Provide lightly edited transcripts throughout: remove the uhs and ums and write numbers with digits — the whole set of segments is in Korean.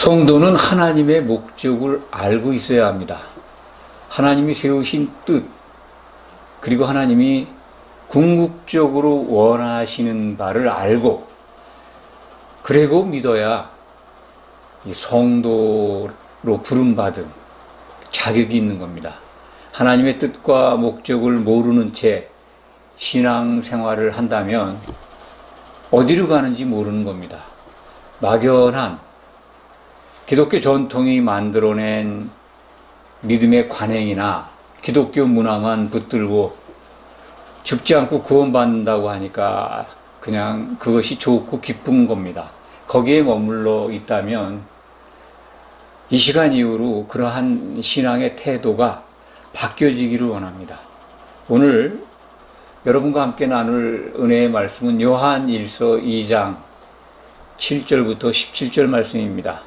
성도는 하나님의 목적을 알고 있어야 합니다. 하나님이 세우신 뜻, 그리고 하나님이 궁극적으로 원하시는 바를 알고, 그리고 믿어야 이 성도로 부름받은 자격이 있는 겁니다. 하나님의 뜻과 목적을 모르는 채 신앙생활을 한다면 어디로 가는지 모르는 겁니다. 막연한 기독교 전통이 만들어낸 믿음의 관행이나 기독교 문화만 붙들고 죽지 않고 구원받는다고 하니까 그냥 그것이 좋고 기쁜 겁니다. 거기에 머물러 있다면 이 시간 이후로 그러한 신앙의 태도가 바뀌어지기를 원합니다. 오늘 여러분과 함께 나눌 은혜의 말씀은 요한 1서 2장 7절부터 17절 말씀입니다.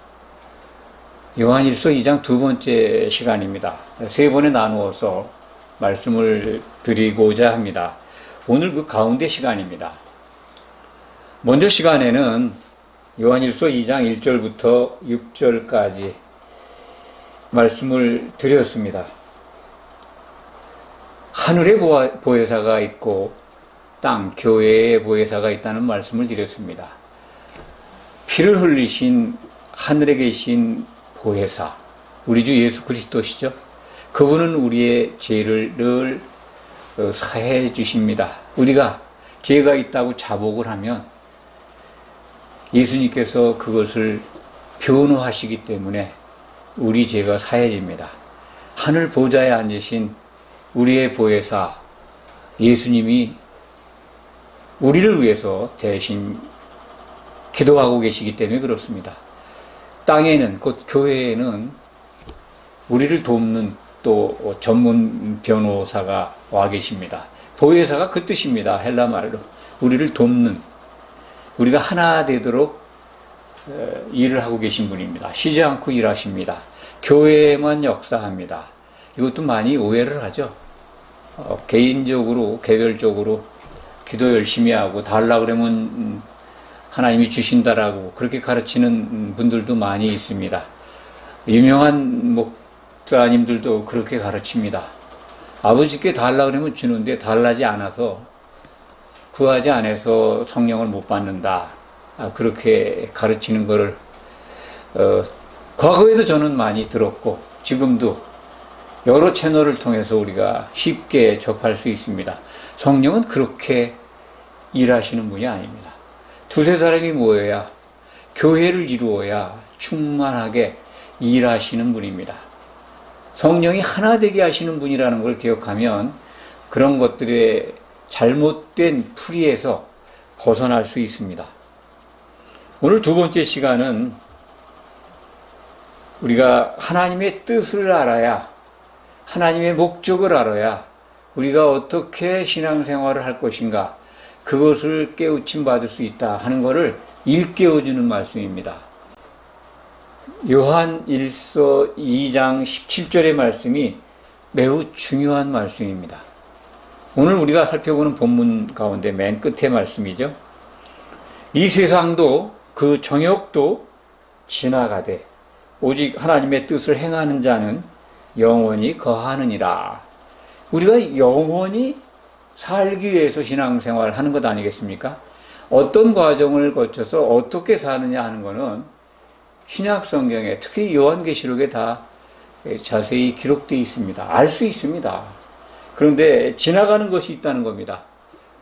요한 1서 2장 두 번째 시간입니다. 세 번에 나누어서 말씀을 드리고자 합니다. 오늘 그 가운데 시간입니다. 먼저 시간에는 요한 1서 2장 1절부터 6절까지 말씀을 드렸습니다. 하늘의 보혜사가 있고 땅, 교회의 보혜사가 있다는 말씀을 드렸습니다. 피를 흘리신 하늘에 계신 보혜사, 우리 주 예수 그리스도시죠. 그분은 우리의 죄를 늘 사해 주십니다. 우리가 죄가 있다고 자복을 하면 예수님께서 그것을 변호하시기 때문에 우리 죄가 사해집니다. 하늘 보좌에 앉으신 우리의 보혜사 예수님이 우리를 위해서 대신 기도하고 계시기 때문에 그렇습니다. 땅에는, 곧 교회에는 우리를 돕는 또 전문 변호사가 와 계십니다. 보혜사가 그 뜻입니다. 헬라 말로. 우리를 돕는, 우리가 하나 되도록 일을 하고 계신 분입니다. 쉬지 않고 일하십니다. 교회에만 역사합니다. 이것도 많이 오해를 하죠. 개인적으로, 개별적으로 기도 열심히 하고 달라 그러면 하나님이 주신다라고 그렇게 가르치는 분들도 많이 있습니다. 유명한 목사님들도 그렇게 가르칩니다. 아버지께 달라 그러면 주는데 달라지 않아서, 구하지 않아서 성령을 못 받는다. 그렇게 가르치는 것을 과거에도 저는 많이 들었고 지금도 여러 채널을 통해서 우리가 쉽게 접할 수 있습니다. 성령은 그렇게 일하시는 분이 아닙니다. 두세 사람이 모여야, 교회를 이루어야 충만하게 일하시는 분입니다. 성령이 하나 되게 하시는 분이라는 걸 기억하면 그런 것들의 잘못된 풀이에서 벗어날 수 있습니다. 오늘 두 번째 시간은 우리가 하나님의 뜻을 알아야, 하나님의 목적을 알아야 우리가 어떻게 신앙생활을 할 것인가, 그것을 깨우침 받을 수 있다 하는 것을 일깨워주는 말씀입니다. 요한 1서 2장 17절의 말씀이 매우 중요한 말씀입니다. 오늘 우리가 살펴보는 본문 가운데 맨 끝의 말씀이죠. 이 세상도 그 정욕도 지나가되 오직 하나님의 뜻을 행하는 자는 영원히 거하느니라. 우리가 영원히 살기 위해서 신앙생활을 하는 것 아니겠습니까? 어떤 과정을 거쳐서 어떻게 사느냐 하는 것은 신약성경에, 특히 요한계시록에 다 자세히 기록되어 있습니다. 알 수 있습니다. 그런데 지나가는 것이 있다는 겁니다.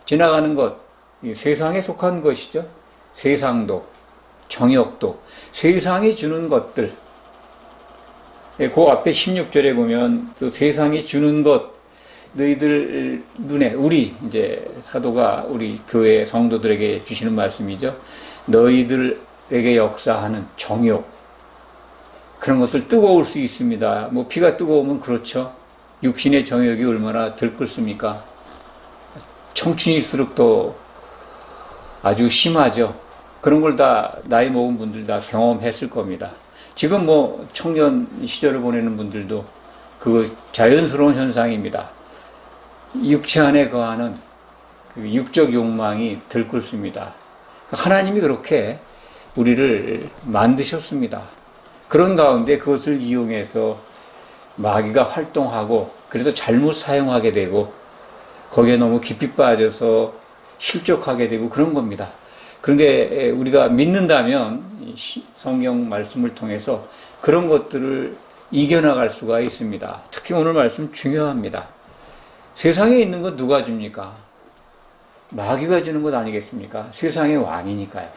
지나가는 것, 이 세상에 속한 것이죠. 세상도, 정욕도, 세상이 주는 것들. 그 앞에 16절에 보면 또 세상이 주는 것, 너희들 눈에, 우리 이제 사도가 우리 교회 성도들에게 주시는 말씀이죠. 너희들에게 역사하는 정욕, 그런 것들 뜨거울 수 있습니다. 뭐 피가 뜨거우면 그렇죠. 육신의 정욕이 얼마나 들끓습니까? 청춘일수록 또 아주 심하죠. 그런 걸 다 나이 먹은 분들 다 경험했을 겁니다. 지금 뭐 청년 시절을 보내는 분들도 그거 자연스러운 현상입니다. 육체 안에 거하는 그 육적 욕망이 들끓습니다. 하나님이 그렇게 우리를 만드셨습니다. 그런 가운데 그것을 이용해서 마귀가 활동하고 그래도 잘못 사용하게 되고 거기에 너무 깊이 빠져서 실족하게 되고 그런 겁니다. 그런데 우리가 믿는다면 성경 말씀을 통해서 그런 것들을 이겨나갈 수가 있습니다. 특히 오늘 말씀 중요합니다. 세상에 있는 건 누가 줍니까? 마귀가 주는 것 아니겠습니까? 세상의 왕이니까요.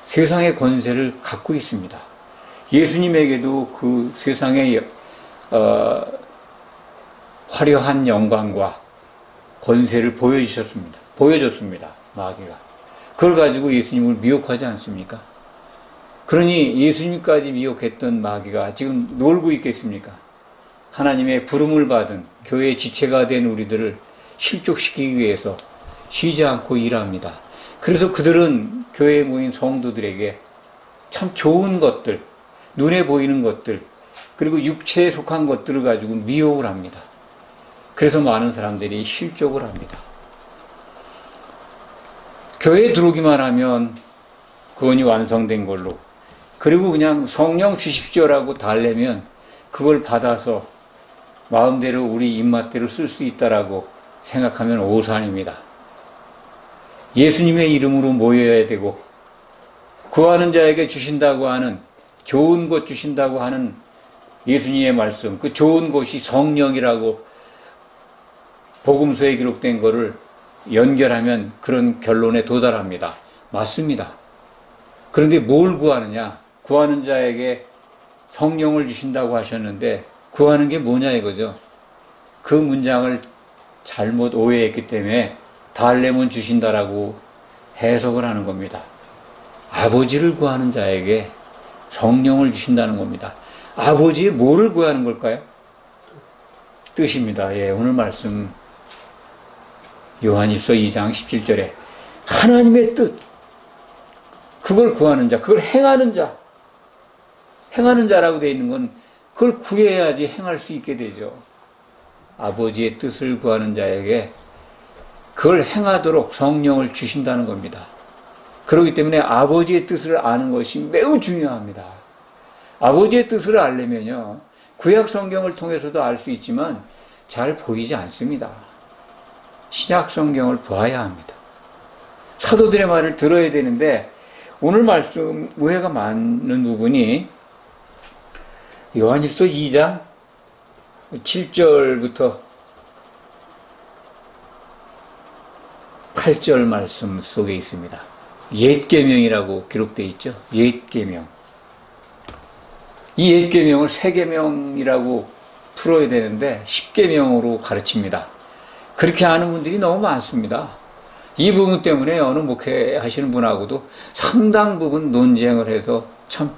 세상의 권세를 갖고 있습니다. 예수님에게도 그 세상의 화려한 영광과 권세를 보여줬습니다. 마귀가. 그걸 가지고 예수님을 미혹하지 않습니까? 그러니 예수님까지 미혹했던 마귀가 지금 놀고 있겠습니까? 하나님의 부름을 받은 교회의 지체가 된 우리들을 실족시키기 위해서 쉬지 않고 일합니다. 그래서 그들은 교회에 모인 성도들에게 참 좋은 것들, 눈에 보이는 것들, 그리고 육체에 속한 것들을 가지고 미혹을 합니다. 그래서 많은 사람들이 실족을 합니다. 교회에 들어오기만 하면 구원이 완성된 걸로, 그리고 그냥 성령 주십시오라고 달래면 그걸 받아서 마음대로 우리 입맛대로 쓸 수 있다라고 생각하면 오산입니다. 예수님의 이름으로 모여야 되고 구하는 자에게 주신다고 하는, 좋은 것 주신다고 하는 예수님의 말씀, 그 좋은 것이 성령이라고 복음서에 기록된 것을 연결하면 그런 결론에 도달합니다. 맞습니다. 그런데 뭘 구하느냐? 구하는 자에게 성령을 주신다고 하셨는데 구하는 게 뭐냐 이거죠. 그 문장을 잘못 오해했기 때문에 달래면 주신다라고 해석을 하는 겁니다. 아버지를 구하는 자에게 성령을 주신다는 겁니다. 아버지의 뭐를 구하는 걸까요? 뜻입니다. 예, 오늘 말씀 요한일서 2장 17절에 하나님의 뜻, 그걸 구하는 자, 그걸 행하는 자, 행하는 자라고 되어 있는 건 그걸 구해야지 행할 수 있게 되죠. 아버지의 뜻을 구하는 자에게 그걸 행하도록 성령을 주신다는 겁니다. 그렇기 때문에 아버지의 뜻을 아는 것이 매우 중요합니다. 아버지의 뜻을 알려면요, 구약 성경을 통해서도 알 수 있지만 잘 보이지 않습니다. 신약 성경을 봐야 합니다. 사도들의 말을 들어야 되는데 오늘 말씀 오해가 많은 부분이 요한일서 2장 7절부터 8절 말씀 속에 있습니다. 옛 계명이라고 기록되어 있죠. 옛 계명. 이 옛 계명을 새 계명이라고 풀어야 되는데 10계명으로 가르칩니다. 그렇게 하는 분들이 너무 많습니다. 이 부분 때문에 어느 목회하시는 분하고도 상당 부분 논쟁을 해서 참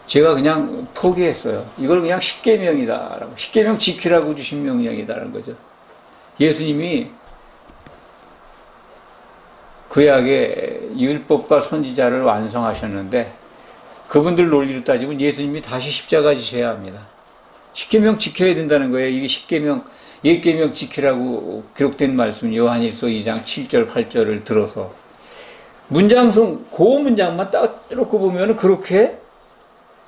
제가 그냥 포기했어요. 이걸 그냥 10계명이다라고, 10계명 지키라고 주신 명령이다라는 거죠. 예수님이 구약의 율법과 선지자를 완성하셨는데 그분들 논리로 따지면 예수님이 다시 십자가 지셔야 합니다. 10계명 지켜야 된다는 거예요. 이게 10계명, 옛계명 지키라고 기록된 말씀 요한일서 2장 7절 8절을 들어서 문장성 그 문장만 딱 놓고 보면 그렇게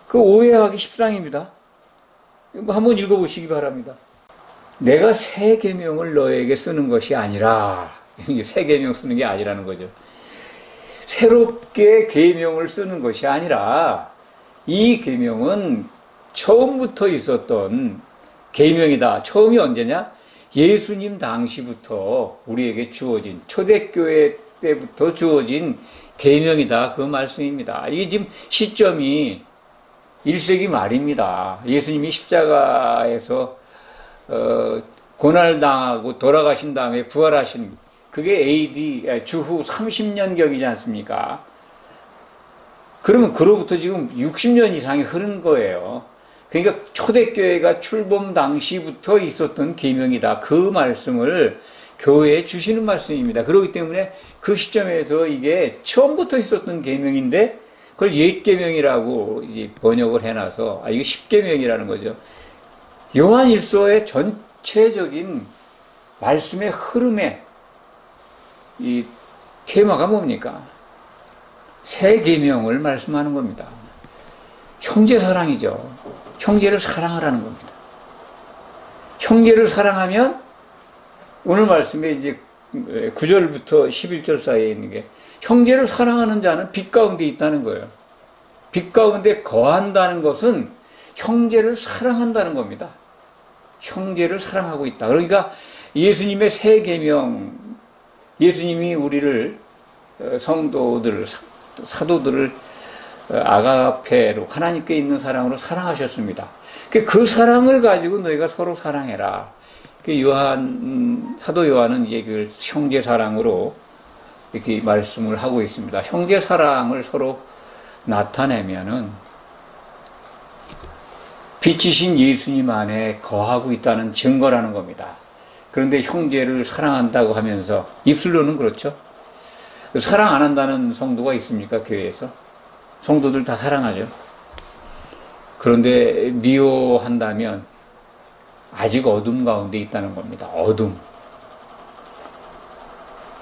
그 오해하기 십상입니다. 한번 읽어보시기 바랍니다. 내가 새 계명을 너에게 쓰는 것이 아니라, 새 계명 쓰는 게 아니라는 거죠. 새롭게 계명을 쓰는 것이 아니라 이 계명은 처음부터 있었던 계명이다. 처음이 언제냐? 예수님 당시부터 우리에게 주어진, 초대교회 때부터 주어진 계명이다. 그 말씀입니다. 이게 지금 시점이 1세기 말입니다. 예수님이 십자가에서 고난당하고 돌아가신 다음에 부활하신, 그게 AD 주후 30년경이지 않습니까? 그러면 그로부터 지금 60년 이상이 흐른 거예요. 그러니까 초대교회가 출범 당시부터 있었던 계명이다. 그 말씀을 교회에 주시는 말씀입니다. 그렇기 때문에 그 시점에서 이게 처음부터 있었던 계명인데 그걸 옛 계명이라고 번역을 해놔서 이게 10계명이라는 거죠. 요한일서의 전체적인 말씀의 흐름에 이 테마가 뭡니까? 새 계명을 말씀하는 겁니다. 형제 사랑이죠. 형제를 사랑하라는 겁니다. 형제를 사랑하면 오늘 말씀에 이제 9절부터 11절 사이에 있는 게 형제를 사랑하는 자는 빛 가운데 있다는 거예요. 빛 가운데 거한다는 것은 형제를 사랑한다는 겁니다. 형제를 사랑하고 있다. 그러니까 예수님의 새 계명, 예수님이 우리를 성도들, 사도들을 아가페로 하나님께 있는 사랑으로 사랑하셨습니다. 그 사랑을 가지고 너희가 서로 사랑해라. 사도 요한은 이제 그 형제 사랑으로 이렇게 말씀을 하고 있습니다. 형제 사랑을 서로 나타내면은 빛이신 예수님 안에 거하고 있다는 증거라는 겁니다. 그런데 형제를 사랑한다고 하면서 입술로는 그렇죠. 사랑 안 한다는 성도가 있습니까? 교회에서? 성도들 다 사랑하죠. 그런데 미워한다면 아직 어둠 가운데 있다는 겁니다. 어둠.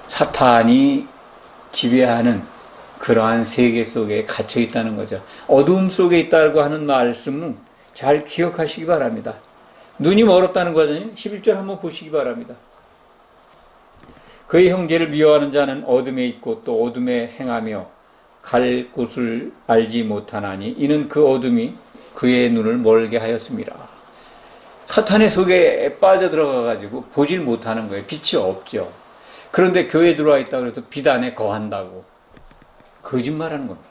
사탄이 지배하는 그러한 세계 속에 갇혀 있다는 거죠. 어둠 속에 있다고 하는 말씀은 잘 기억하시기 바랍니다. 눈이 멀었다는 거잖아요. 11절 한번 보시기 바랍니다. 그의 형제를 미워하는 자는 어둠에 있고 또 어둠에 행하며 갈 곳을 알지 못하나니 이는 그 어둠이 그의 눈을 멀게 하였습니다. 사탄의 속에 빠져들어가 가지고 보질 못하는 거예요. 빛이 없죠. 그런데 교회에 들어와 있다고 해서 빛 안에 거한다고 거짓말하는 겁니다.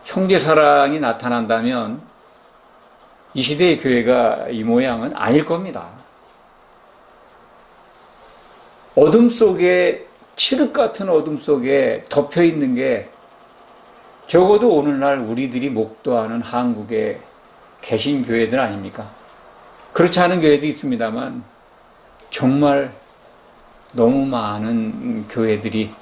형제 사랑이 나타난다면 이 시대의 교회가 이 모양은 아닐 겁니다. 어둠 속에, 칠흑 같은 어둠 속에 덮여 있는 게 적어도 오늘날 우리들이 목도하는 한국의 개신교회들 아닙니까? 그렇지 않은 교회도 있습니다만 정말 너무 많은 교회들이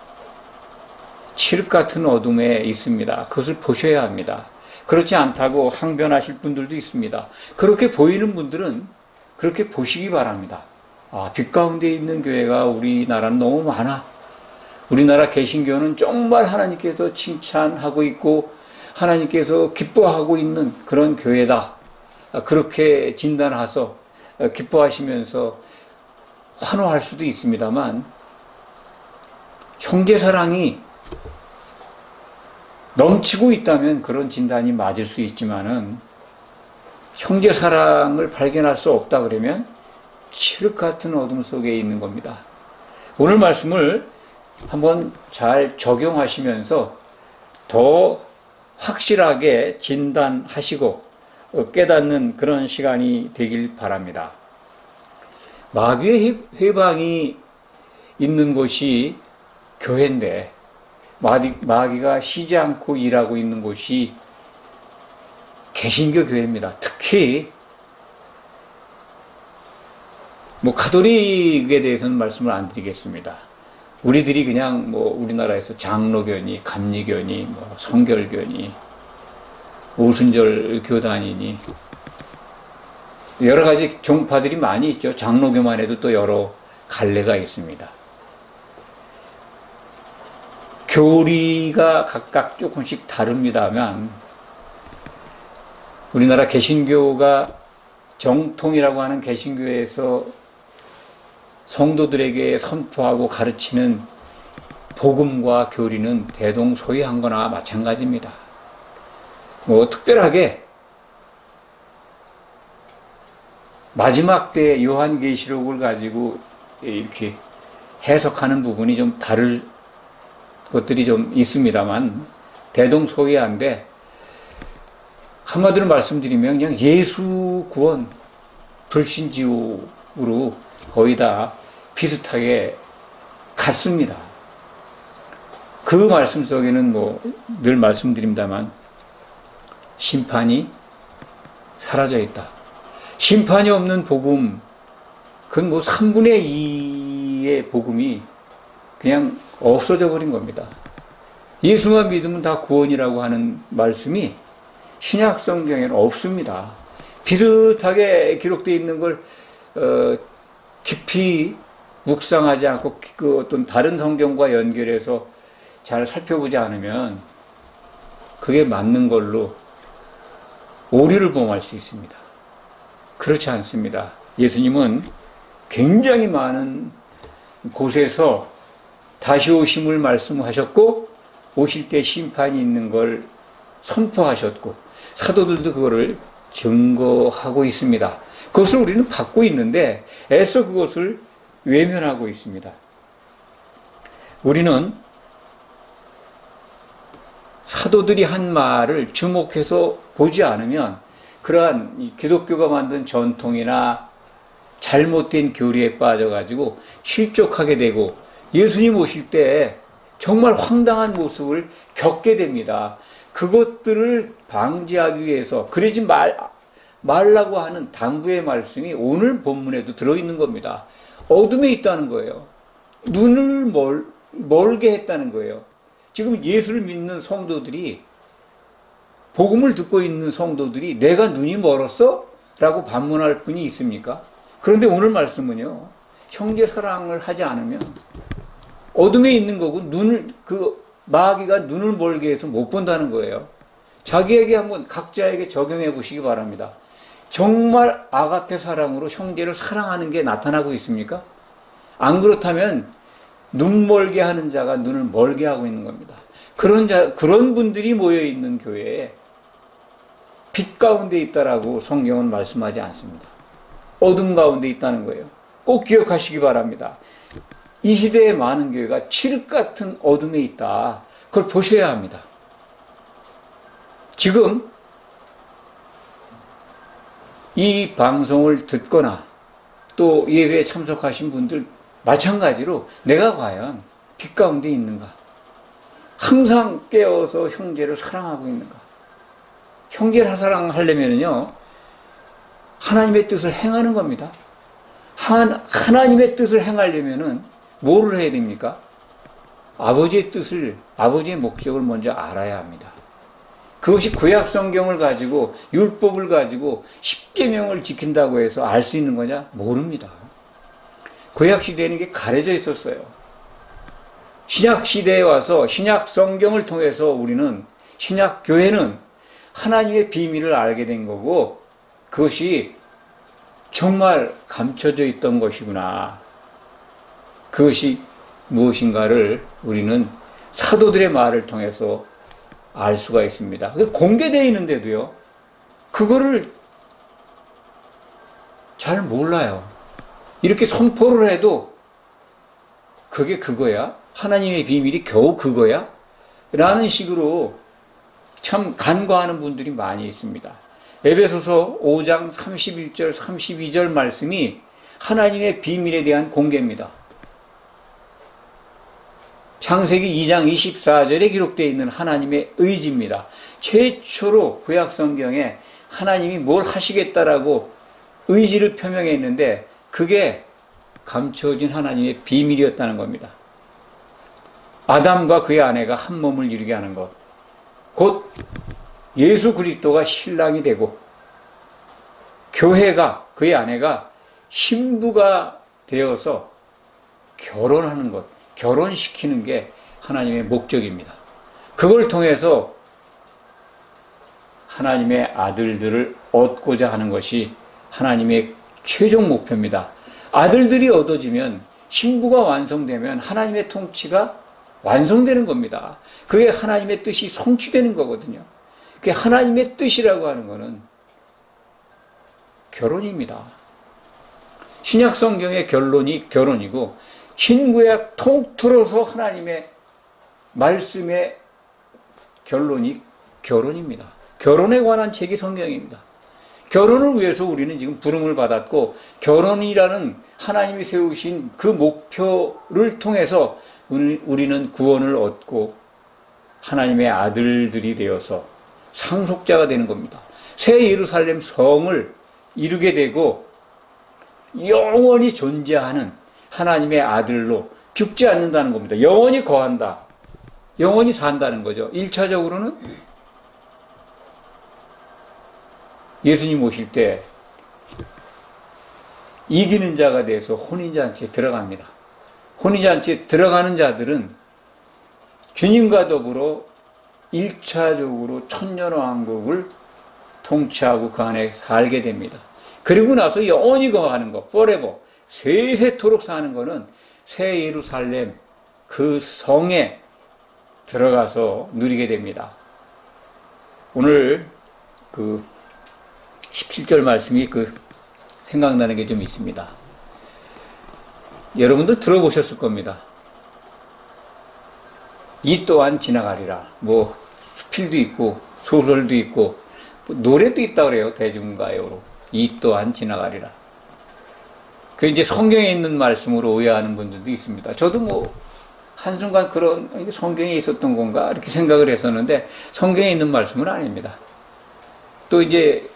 칠흑 같은 어둠에 있습니다. 그것을 보셔야 합니다. 그렇지 않다고 항변하실 분들도 있습니다. 그렇게 보이는 분들은 그렇게 보시기 바랍니다. 빛 가운데 있는 교회가 우리나라는 너무 많아. 우리나라 개신교는 정말 하나님께서 칭찬하고 있고 하나님께서 기뻐하고 있는 그런 교회다. 그렇게 진단하셔서 기뻐하시면서 환호할 수도 있습니다만 형제 사랑이 넘치고 있다면 그런 진단이 맞을 수 있지만은 형제 사랑을 발견할 수 없다 그러면 칠흑 같은 어둠 속에 있는 겁니다. 오늘 말씀을 한번 잘 적용하시면서 더 확실하게 진단하시고 깨닫는 그런 시간이 되길 바랍니다. 마귀의 회방이 있는 곳이 교회인데 마귀가 쉬지 않고 일하고 있는 곳이 개신교 교회입니다. 특히 가톨릭에 대해서는 말씀을 안 드리겠습니다. 우리들이 그냥 우리나라에서 장로교니 감리교니 성결교니 오순절 교단이니 여러 가지 종파들이 많이 있죠. 장로교만 해도 또 여러 갈래가 있습니다. 교리가 각각 조금씩 다릅니다만 우리나라 개신교가 정통이라고 하는 개신교에서 성도들에게 선포하고 가르치는 복음과 교리는 대동소이한 거나 마찬가지입니다. 특별하게 마지막 때 요한계시록을 가지고 이렇게 해석하는 부분이 좀 다를 것들이 좀 있습니다만 대동소이한데 한마디로 말씀드리면 그냥 예수 구원 불신지옥으로 거의 다 비슷하게 같습니다. 그 말씀 속에는 늘 말씀드립니다만 심판이 사라져 있다. 심판이 없는 복음, 그건 3분의 2의 복음이 그냥 없어져 버린 겁니다. 예수만 믿으면 다 구원이라고 하는 말씀이 신약 성경에는 없습니다. 비슷하게 기록되어 있는 걸 깊이 묵상하지 않고 그 어떤 다른 성경과 연결해서 잘 살펴보지 않으면 그게 맞는 걸로 오류를 범할 수 있습니다. 그렇지 않습니다. 예수님은 굉장히 많은 곳에서 다시 오심을 말씀하셨고 오실 때 심판이 있는 걸 선포하셨고 사도들도 그거를 증거하고 있습니다. 그것을 우리는 받고 있는데 애써 그것을 외면하고 있습니다. 우리는 사도들이 한 말을 주목해서 보지 않으면 그러한 기독교가 만든 전통이나 잘못된 교리에 빠져가지고 실족하게 되고 예수님 오실 때 정말 황당한 모습을 겪게 됩니다. 그것들을 방지하기 위해서 그러지 말라고 하는 당부의 말씀이 오늘 본문에도 들어있는 겁니다. 어둠에 있다는 거예요. 눈을 멀게 했다는 거예요. 지금 예수를 믿는 성도들이 복음을 듣고 있는 성도들이 내가 눈이 멀었어? 라고 반문할 분이 있습니까? 그런데 오늘 말씀은요, 형제 사랑을 하지 않으면 어둠에 있는 거고 마귀가 눈을 멀게 해서 못 본다는 거예요. 자기에게 한번 각자에게 적용해 보시기 바랍니다. 정말 아가페 사랑으로 형제를 사랑하는 게 나타나고 있습니까? 안 그렇다면 눈 멀게 하는 자가 눈을 멀게 하고 있는 겁니다. 그런 분들이 모여 있는 교회에 빛 가운데 있다라고 성경은 말씀하지 않습니다. 어둠 가운데 있다는 거예요. 꼭 기억하시기 바랍니다. 이 시대의 많은 교회가 칠흑 같은 어둠에 있다. 그걸 보셔야 합니다. 지금 이 방송을 듣거나 또 예배에 참석하신 분들 마찬가지로 내가 과연 빛 가운데 있는가? 항상 깨어서 형제를 사랑하고 있는가? 형제를 사랑하려면요, 하나님의 뜻을 행하는 겁니다. 하나님의 뜻을 행하려면은 뭐를 해야 됩니까? 아버지의 뜻을, 아버지의 목적을 먼저 알아야 합니다. 그것이 구약 성경을 가지고, 율법을 가지고, 십계명을 지킨다고 해서 알 수 있는 거냐? 모릅니다. 구약 시대에는 이게 가려져 있었어요. 신약 시대에 와서 신약 성경을 통해서 우리는, 신약 교회는 하나님의 비밀을 알게 된 거고, 그것이 정말 감춰져 있던 것이구나. 그것이 무엇인가를 우리는 사도들의 말을 통해서 알 수가 있습니다. 공개되어 있는데도요, 그거를 잘 몰라요. 이렇게 선포를 해도 그게 그거야? 하나님의 비밀이 겨우 그거야? 라는 식으로 참 간과하는 분들이 많이 있습니다. 에베소서 5장 31절, 32절 말씀이 하나님의 비밀에 대한 공개입니다. 창세기 2장 24절에 기록되어 있는 하나님의 의지입니다. 최초로 구약 성경에 하나님이 뭘 하시겠다라고 의지를 표명했는데 그게 감춰진 하나님의 비밀이었다는 겁니다. 아담과 그의 아내가 한 몸을 이루게 하는 것, 곧 예수 그리스도가 신랑이 되고 교회가, 그의 아내가 신부가 되어서 결혼하는 것, 결혼시키는 게 하나님의 목적입니다. 그걸 통해서 하나님의 아들들을 얻고자 하는 것이 하나님의 최종 목표입니다. 아들들이 얻어지면, 신부가 완성되면 하나님의 통치가 완성되는 겁니다. 그게 하나님의 뜻이 성취되는 거거든요. 그게 하나님의 뜻이라고 하는 것은 결혼입니다. 신약 성경의 결론이 결혼이고 신구약 통틀어서 하나님의 말씀의 결론이 결혼입니다. 결혼에 관한 책이 성경입니다. 결혼을 위해서 우리는 지금 부름을 받았고 결혼이라는 하나님이 세우신 그 목표를 통해서 우리는 구원을 얻고 하나님의 아들들이 되어서 상속자가 되는 겁니다. 새 예루살렘 성을 이루게 되고 영원히 존재하는 하나님의 아들로 죽지 않는다는 겁니다. 영원히 거한다. 영원히 산다는 거죠. 1차적으로는 예수님 오실 때 이기는 자가 돼서 혼인잔치에 들어갑니다. 혼인잔치에 들어가는 자들은 주님과 더불어 1차적으로 천년왕국을 통치하고 그 안에 살게 됩니다. 그리고 나서 영원히 거하는 것, forever, 세세토록 사는 것은 새 예루살렘 그 성에 들어가서 누리게 됩니다. 오늘 그 17절 말씀이 생각나는 게 좀 있습니다. 여러분들 들어보셨을 겁니다. 이 또한 지나가리라. 뭐 수필도 있고 소설도 있고 노래도 있다 그래요. 대중가요로. 이 또한 지나가리라. 그 이제 성경에 있는 말씀으로 오해하는 분들도 있습니다. 저도 뭐 한순간 그런 성경에 있었던 건가 이렇게 생각을 했었는데 성경에 있는 말씀은 아닙니다. 또 이제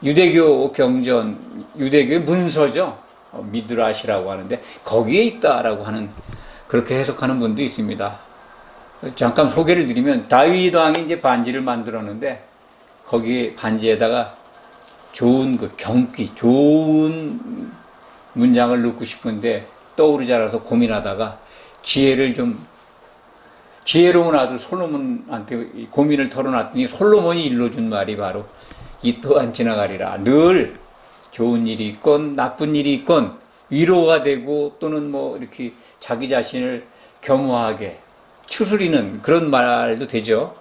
유대교 경전, 유대교의 문서죠. 미드라시라고 하는데 거기에 있다라고 하는 그렇게 해석하는 분도 있습니다. 잠깐 소개를 드리면 다윗 왕이 이제 반지를 만들었는데 거기에 반지에다가 좋은 경기, 좋은 문장을 넣고 싶은데 떠오르지 않아서 고민하다가 지혜로운 아들 솔로몬한테 고민을 털어놨더니 솔로몬이 일러준 말이 바로 이 또한 지나가리라. 늘 좋은 일이 있건 나쁜 일이 있건 위로가 되고 또는 뭐 이렇게 자기 자신을 겸허하게 추스리는 그런 말도 되죠.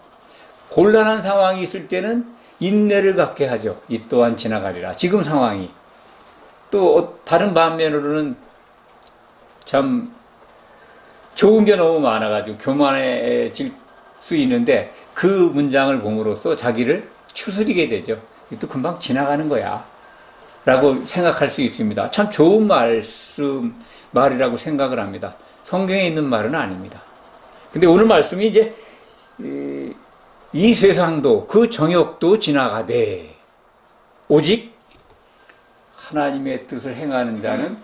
곤란한 상황이 있을 때는 인내를 갖게 하죠. 이 또한 지나가리라. 지금 상황이. 또 다른 반면으로는 참 좋은 게 너무 많아가지고 교만해질 수 있는데 그 문장을 봄으로써 자기를 추스리게 되죠. 또 금방 지나가는 거야 라고 생각할 수 있습니다. 참 좋은 말이라고 생각을 합니다. 성경에 있는 말은 아닙니다. 근데 오늘 말씀이 이제 이 세상도 그 정욕도 지나가되 오직 하나님의 뜻을 행하는 자는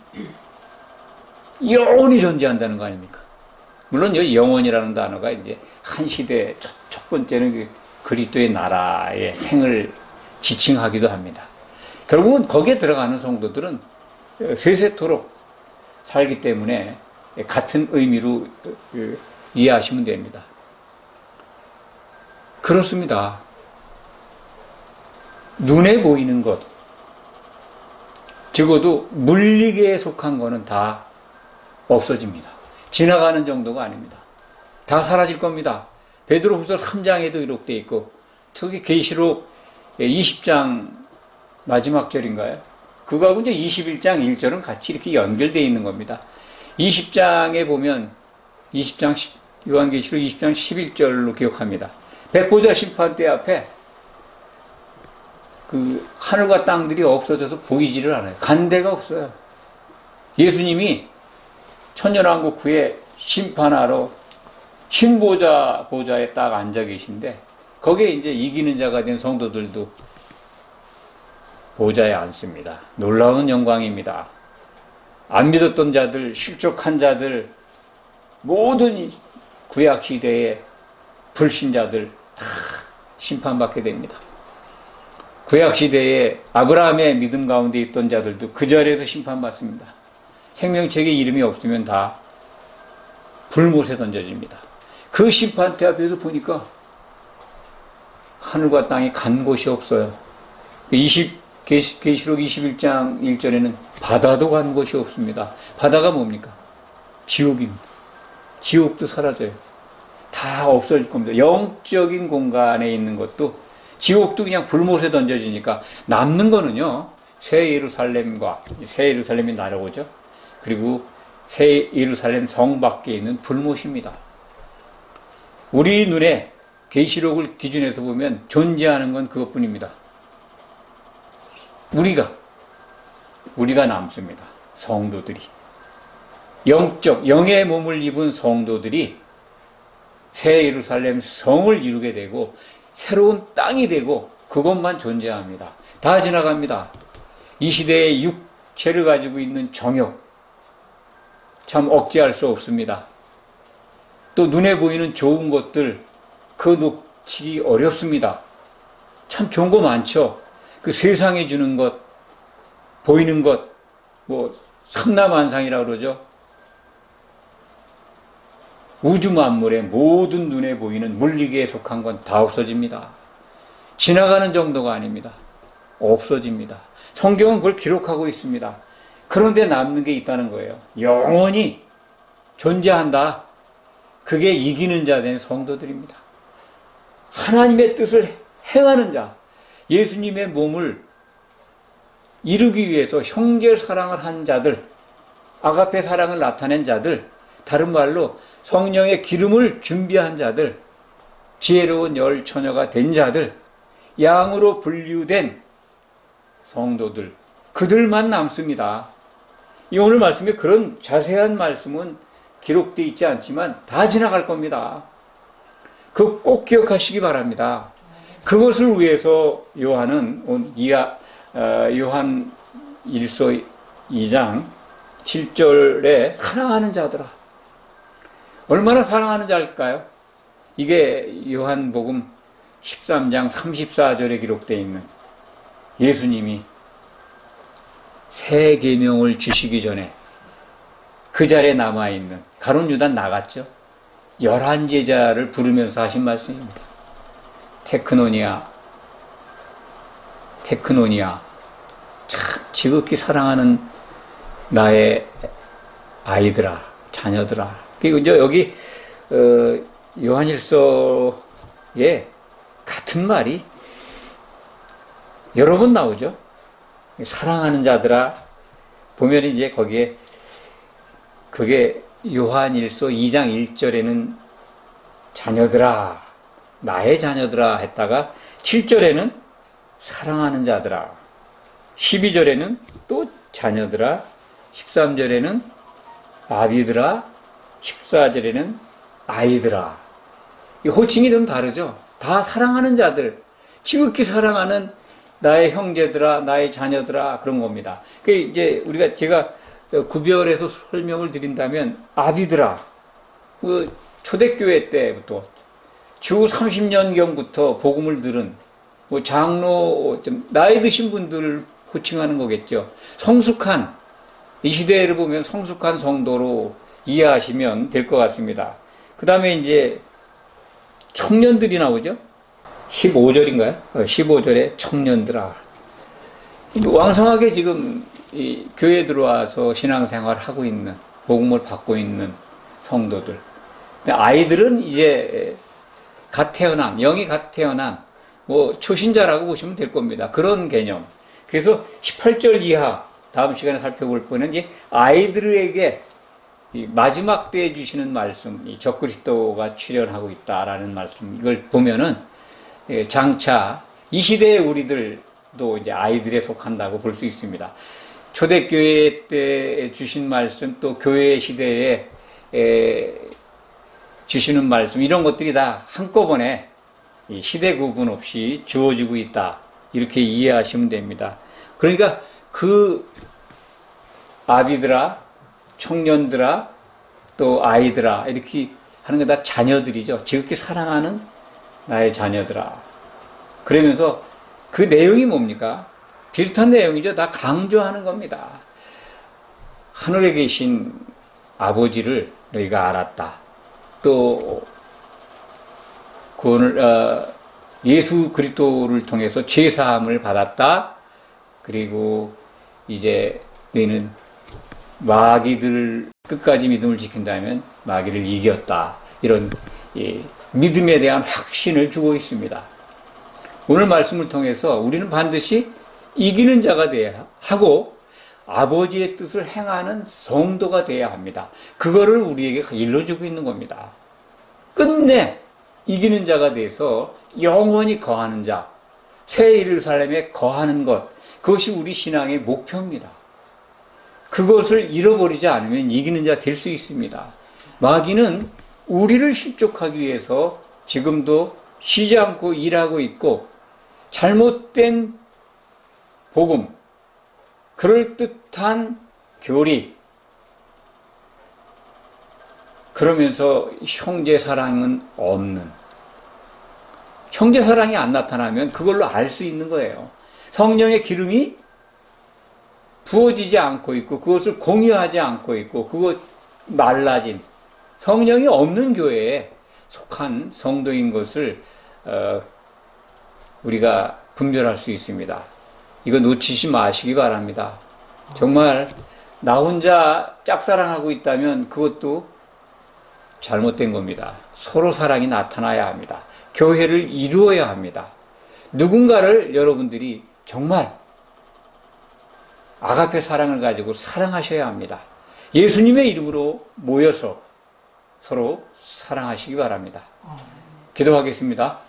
영원히 존재한다는 거 아닙니까? 물론 여기 영원이라는 단어가 이제 한 시대 첫 번째는 그리스도의 나라의 생을 지칭하기도 합니다. 결국은 거기에 들어가는 성도들은 세세토록 살기 때문에 같은 의미로 이해하시면 됩니다. 그렇습니다. 눈에 보이는 것, 적어도 물리계에 속한 거는 다 없어집니다. 지나가는 정도가 아닙니다. 다 사라질 겁니다. 베드로후서 3장에도 기록되어 있고 특히 계시록 20장 마지막 절인가요? 그거하고 이제 21장 1절은 같이 이렇게 연결되어 있는 겁니다. 20장에 보면 요한계시록 20장 11절로 기억합니다. 백보자 심판대 앞에 그 하늘과 땅들이 없어져서 보이지를 않아요. 간데가 없어요. 예수님이 천년왕국 후에 심판하러 보좌에 딱 앉아 계신데 거기에 이제 이기는 자가 된 성도들도 보좌에 앉습니다. 놀라운 영광입니다. 안 믿었던 자들, 실족한 자들, 모든 구약 시대의 불신자들 다 심판받게 됩니다. 구약 시대에 아브라함의 믿음 가운데 있던 자들도 그 자리에서 심판받습니다. 생명책에 이름이 없으면 다 불못에 던져집니다. 그 심판대 앞에서 보니까 하늘과 땅이 간 곳이 없어요. 계시록 21장 1절에는 바다도 간 곳이 없습니다. 바다가 뭡니까? 지옥입니다. 지옥도 사라져요. 다 없어질 겁니다. 영적인 공간에 있는 것도 지옥도 그냥 불못에 던져지니까 남는 거는요, 새 예루살렘이 날아오죠. 그리고 새 예루살렘 성 밖에 있는 불못입니다. 우리 눈에 계시록을 기준해서 보면 존재하는 건 그것뿐입니다. 우리가 남습니다. 성도들이. 영의 몸을 입은 성도들이 새 예루살렘 성을 이루게 되고 새로운 땅이 되고 그것만 존재합니다. 다 지나갑니다. 이 시대의 육체를 가지고 있는 정욕 참 억제할 수 없습니다. 또 눈에 보이는 좋은 것들 그 놓치기 어렵습니다. 참 좋은 거 많죠. 그 세상에 주는 것, 보이는 것, 뭐 삼라만상이라고 그러죠. 우주 만물의 모든 눈에 보이는 물리계에 속한 건 다 없어집니다. 지나가는 정도가 아닙니다. 없어집니다. 성경은 그걸 기록하고 있습니다. 그런데 남는 게 있다는 거예요. 영원히 존재한다. 그게 이기는 자 된 성도들입니다. 하나님의 뜻을 행하는 자, 예수님의 몸을 이루기 위해서 형제 사랑을 한 자들, 아가페 사랑을 나타낸 자들, 다른 말로 성령의 기름을 준비한 자들, 지혜로운 열 처녀가 된 자들, 양으로 분류된 성도들, 그들만 남습니다. 이 오늘 말씀에 그런 자세한 말씀은 기록되어 있지 않지만 다 지나갈 겁니다. 그거 꼭 기억하시기 바랍니다. 그것을 위해서 요한 1서 2장 7절에 사랑하는 자들아. 얼마나 사랑하는 자일까요? 이게 요한복음 13장 34절에 기록되어 있는 예수님이 새 계명을 주시기 전에 그 자리에 남아있는 가룟 유다는 나갔죠. 11제자를 부르면서 하신 말씀입니다. 테크노니아 참 지극히 사랑하는 나의 아이들아, 자녀들아. 그리고 이제 여기 요한일서에 같은 말이 여러 번 나오죠. 사랑하는 자들아. 보면 이제 거기에 그게 요한일서 2장 1절에는 자녀들아, 나의 자녀들아 했다가 7절에는 사랑하는 자들아, 12절에는 또 자녀들아, 13절에는 아비들아, 14절에는 아이들아. 이 호칭이 좀 다르죠. 다 사랑하는 자들, 지극히 사랑하는 나의 형제들아, 나의 자녀들아, 그런 겁니다. 그 이제 제가 구별해서 설명을 드린다면 아비들아, 그 초대교회 때부터 주 30년경부터 복음을 들은 장로, 좀 나이 드신 분들을 호칭하는 거겠죠. 성숙한, 이 시대를 보면 성숙한 성도로 이해하시면 될 것 같습니다. 그 다음에 이제 청년들이 나오죠. 15절인가요? 15절에 청년들아. 왕성하게 지금 이 교회에 들어와서 신앙생활을 하고 있는, 복음을 받고 있는 성도들. 아이들은 이제 영이 갓 태어난 초신자라고 보시면 될 겁니다. 그런 개념. 그래서 18절 이하 다음 시간에 살펴볼 분은 이제 아이들에게 이 마지막 때에 주시는 말씀, 이 적그리스도가 출현하고 있다라는 말씀, 이걸 보면은 장차 이 시대의 우리들도 이제 아이들에 속한다고 볼 수 있습니다. 초대교회 때 주신 말씀, 또 교회 시대에 주시는 말씀, 이런 것들이 다 한꺼번에 시대 구분 없이 주어지고 있다, 이렇게 이해하시면 됩니다. 그러니까 그 아비들아, 청년들아, 또 아이들아, 이렇게 하는 게 다 자녀들이죠. 지극히 사랑하는 나의 자녀들아. 그러면서 그 내용이 뭡니까? 비슷한 내용이죠. 다 강조하는 겁니다. 하늘에 계신 아버지를 너희가 알았다. 또 예수 그리스도를 통해서 죄 사함을 받았다. 그리고 이제 너희는 마귀들 끝까지 믿음을 지킨다면 마귀를 이겼다. 이런 믿음에 대한 확신을 주고 있습니다. 오늘 말씀을 통해서 우리는 반드시 이기는 자가 되어야 하고 아버지의 뜻을 행하는 성도가 되어야 합니다. 그거를 우리에게 일러주고 있는 겁니다. 끝내 이기는 자가 돼서 영원히 거하는 자, 새 예루살렘에 거하는 것, 그것이 우리 신앙의 목표입니다. 그것을 잃어버리지 않으면 이기는 자 될 수 있습니다. 마귀는 우리를 실족하기 위해서 지금도 쉬지 않고 일하고 있고, 잘못된 복음, 그럴듯한 교리, 그러면서 형제 사랑은 없는, 형제 사랑이 안 나타나면 그걸로 알 수 있는 거예요. 성령의 기름이 부어지지 않고 있고, 그것을 공유하지 않고 있고, 그것 말라진 성령이 없는 교회에 속한 성도인 것을 우리가 분별할 수 있습니다. 이거 놓치지 마시기 바랍니다. 정말 나 혼자 짝사랑하고 있다면 그것도 잘못된 겁니다. 서로 사랑이 나타나야 합니다. 교회를 이루어야 합니다. 누군가를 여러분들이 정말 아가페 사랑을 가지고 사랑하셔야 합니다. 예수님의 이름으로 모여서 서로 사랑하시기 바랍니다. 기도하겠습니다.